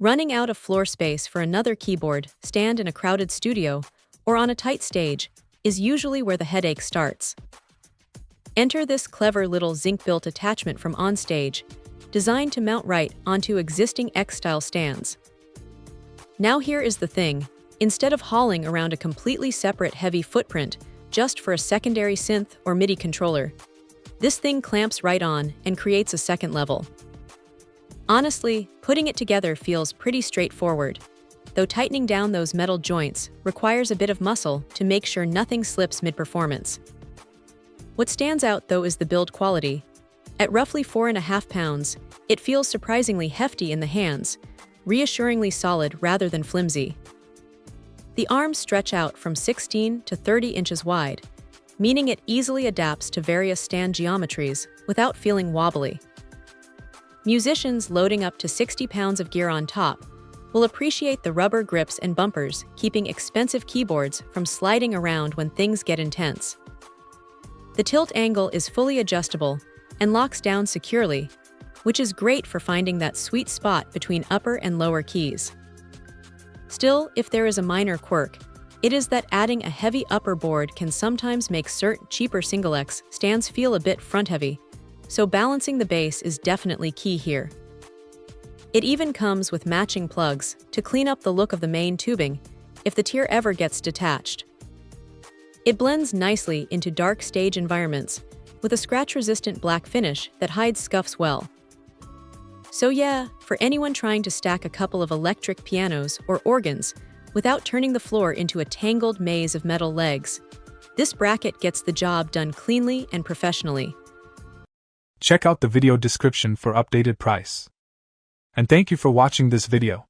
Running out of floor space for another keyboard stand in a crowded studio or on a tight stage is usually where the headache starts. Enter this clever little zinc-built attachment from OnStage, designed to mount right onto existing X-style stands. Now here is the thing, instead of hauling around a completely separate heavy footprint just for a secondary synth or MIDI controller, this thing clamps right on and creates a second level. Honestly, putting it together feels pretty straightforward, though tightening down those metal joints requires a bit of muscle to make sure nothing slips mid-performance. What stands out, though, is the build quality. At roughly 4.5 pounds, it feels surprisingly hefty in the hands, reassuringly solid rather than flimsy. The arms stretch out from 16 to 30 inches wide, meaning it easily adapts to various stand geometries without feeling wobbly. Musicians loading up to 60 pounds of gear on top will appreciate the rubber grips and bumpers, keeping expensive keyboards from sliding around when things get intense. The tilt angle is fully adjustable and locks down securely, which is great for finding that sweet spot between upper and lower keys. Still, if there is a minor quirk, it is that adding a heavy upper board can sometimes make certain cheaper single-X stands feel a bit front-heavy, so balancing the bass is definitely key here. It even comes with matching plugs to clean up the look of the main tubing if the tier ever gets detached. It blends nicely into dark stage environments with a scratch-resistant black finish that hides scuffs well. So yeah, for anyone trying to stack a couple of electric pianos or organs without turning the floor into a tangled maze of metal legs, this bracket gets the job done cleanly and professionally. Check out the video description for updated price. And thank you for watching this video.